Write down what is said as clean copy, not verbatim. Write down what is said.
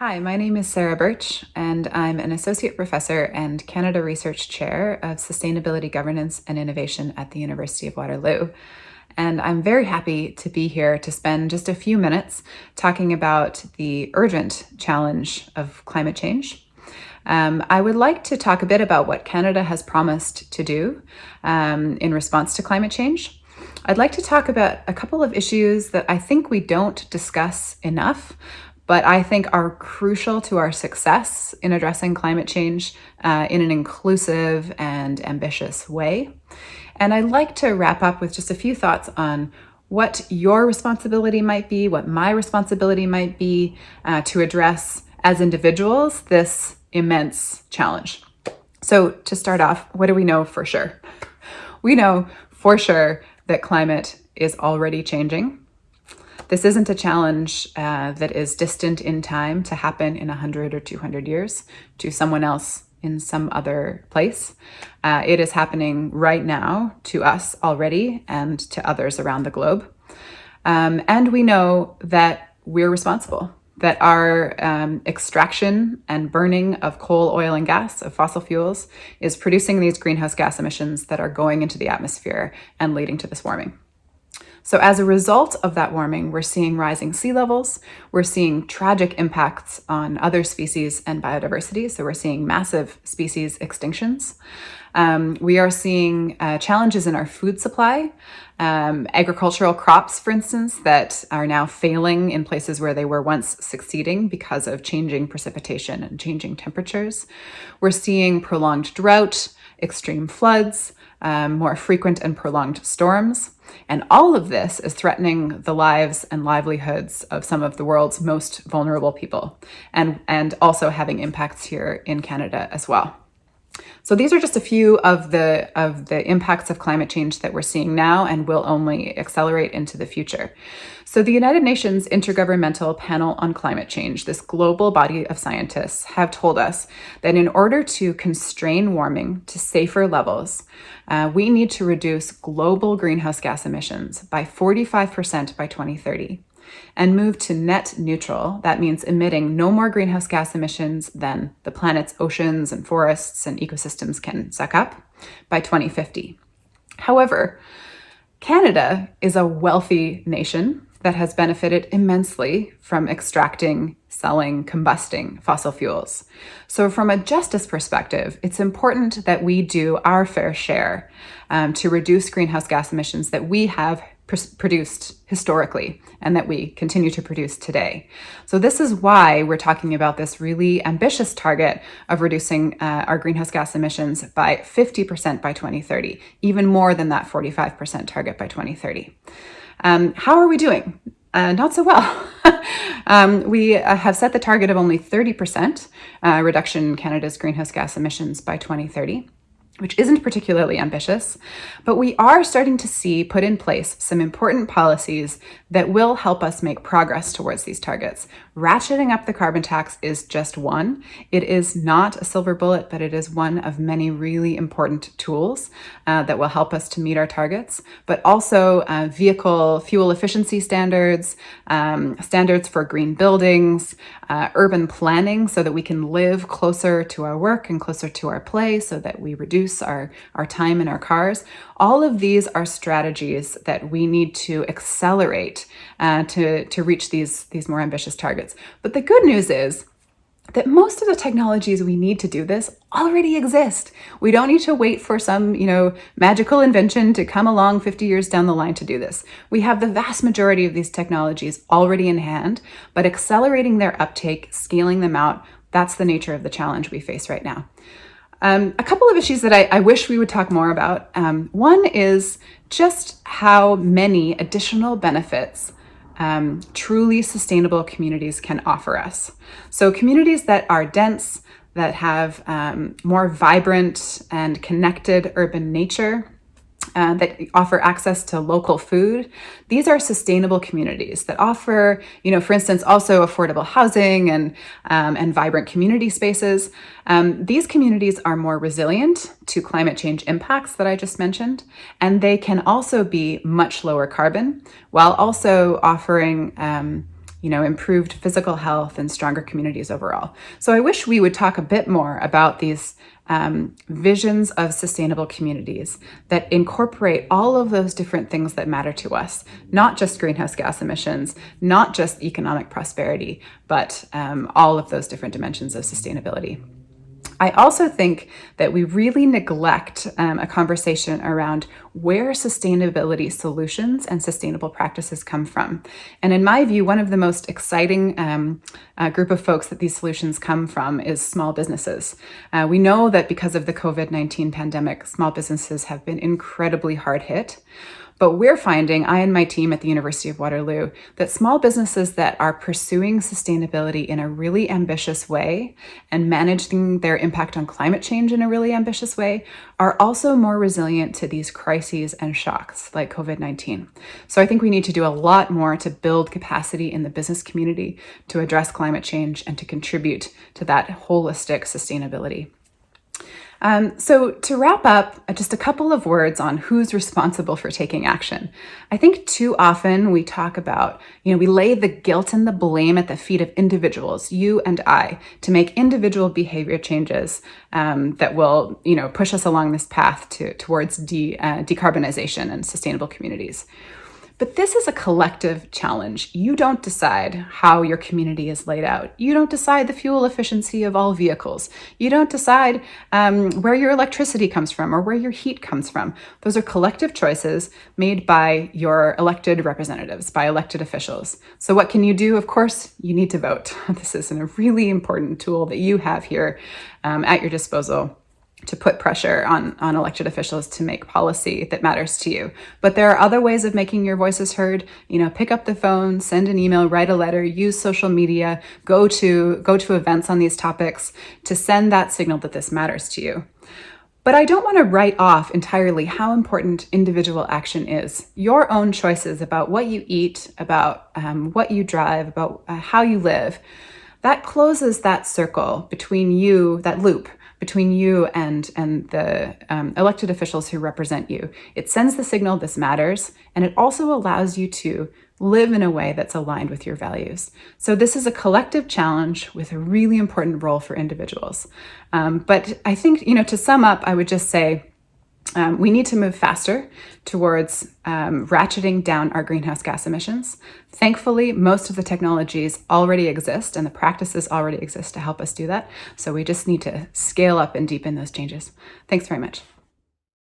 Hi, my name is Sarah Burch, and I'm an Associate Professor and Canada Research Chair of Sustainability Governance and Innovation at the University of Waterloo. And I'm very happy to be here to spend just a few minutes talking about the urgent challenge of climate change. I would like to talk a bit about what Canada has promised to do in response to climate change. I'd like to talk about a couple of issues that I think we don't discuss enough, but I think are crucial to our success in addressing climate change in an inclusive and ambitious way. And I'd like to wrap up with just a few thoughts on what your responsibility might be, what my responsibility might be to address as individuals this immense challenge. So to start off, what do we know for sure? We know for sure that climate is already changing. This isn't a challenge that is distant in time to happen in 100 or 200 years to someone else in some other place. It is happening right now to us already and to others around the globe. And we know that we're responsible, that our extraction and burning of coal, oil, and gas, of fossil fuels, is producing these greenhouse gas emissions that are going into the atmosphere and leading to this warming. So as a result of that warming, we're seeing rising sea levels, we're seeing tragic impacts on other species and biodiversity, so we're seeing massive species extinctions. We are seeing challenges in our food supply, agricultural crops, for instance, that are now failing in places where they were once succeeding because of changing precipitation and changing temperatures. We're seeing prolonged drought, extreme floods, more frequent and prolonged storms. And all of this is threatening the lives and livelihoods of some of the world's most vulnerable people, and also having impacts here in Canada as well. So these are just a few of the impacts of climate change that we're seeing now and will only accelerate into the future. So the United Nations Intergovernmental Panel on Climate Change, this global body of scientists, have told us that in order to constrain warming to safer levels, we need to reduce global greenhouse gas emissions by 45% by 2030. And move to net neutral. That means emitting no more greenhouse gas emissions than the planet's oceans and forests and ecosystems can suck up by 2050. However, Canada is a wealthy nation that has benefited immensely from extracting, selling, combusting fossil fuels. So from a justice perspective, it's important that we do our fair share to reduce greenhouse gas emissions that we have produced historically and that we continue to produce today. So this is why we're talking about this really ambitious target of reducing our greenhouse gas emissions by 50% by 2030, even more than that 45% target by 2030. How are we doing? Not so well. We have set the target of only 30% reduction in Canada's greenhouse gas emissions by 2030. Which isn't particularly ambitious, but we are starting to see put in place some important policies that will help us make progress towards these targets. Ratcheting up the carbon tax is just one. It is not a silver bullet, but it is one of many really important tools that will help us to meet our targets, but also vehicle fuel efficiency standards, standards for green buildings, urban planning so that we can live closer to our work and closer to our play so that we reduce our time in our cars. All of these are strategies that we need to accelerate to reach these more ambitious targets. But the good news is that most of the technologies we need to do this already exist. We don't need to wait for some, magical invention to come along 50 years down the line to do this. We have the vast majority of these technologies already in hand, but accelerating their uptake, scaling them out, that's the nature of the challenge we face right now. A couple of issues that I wish we would talk more about. One is just how many additional benefits truly sustainable communities can offer us. So communities that are dense, that have more vibrant and connected urban nature, that offer access to local food. These are sustainable communities that offer, for instance, also affordable housing and vibrant community spaces. These communities are more resilient to climate change impacts that I just mentioned, and they can also be much lower carbon while also offering improved physical health and stronger communities overall. So I wish we would talk a bit more about these visions of sustainable communities that incorporate all of those different things that matter to us, not just greenhouse gas emissions, not just economic prosperity, but all of those different dimensions of sustainability. I also think that we really neglect a conversation around where sustainability solutions and sustainable practices come from. And in my view, one of the most exciting group of folks that these solutions come from is small businesses. We know that because of the COVID-19 pandemic, small businesses have been incredibly hard hit. But we're finding, I and my team at the University of Waterloo, that small businesses that are pursuing sustainability in a really ambitious way and managing their impact on climate change in a really ambitious way are also more resilient to these crises and shocks like COVID-19. So I think we need to do a lot more to build capacity in the business community to address climate change and to contribute to that holistic sustainability. So to wrap up, just a couple of words on who's responsible for taking action. I think too often we talk about, we lay the guilt and the blame at the feet of individuals, you and I, to make individual behavior changes that will, push us along this path towards decarbonization and sustainable communities. But this is a collective challenge. You don't decide how your community is laid out. You don't decide the fuel efficiency of all vehicles. You don't decide where your electricity comes from or where your heat comes from. Those are collective choices made by your elected representatives, by elected officials. So what can you do? Of course, you need to vote. This is a really important tool that you have here at your disposal to put pressure on elected officials to make policy that matters to you. But there are other ways of making your voices heard. Pick up the phone, send an email, write a letter, use social media, go to events on these topics to send that signal that this matters to you. But I don't want to write off entirely how important individual action is. Your own choices about what you eat, about what you drive, about how you live, that closes that circle between you, that loop between you and the elected officials who represent you. It sends the signal this matters, and it also allows you to live in a way that's aligned with your values. So this is a collective challenge with a really important role for individuals. But I think, to sum up, I would just say, we need to move faster towards ratcheting down our greenhouse gas emissions. Thankfully, most of the technologies already exist and the practices already exist to help us do that. So we just need to scale up and deepen those changes. Thanks very much.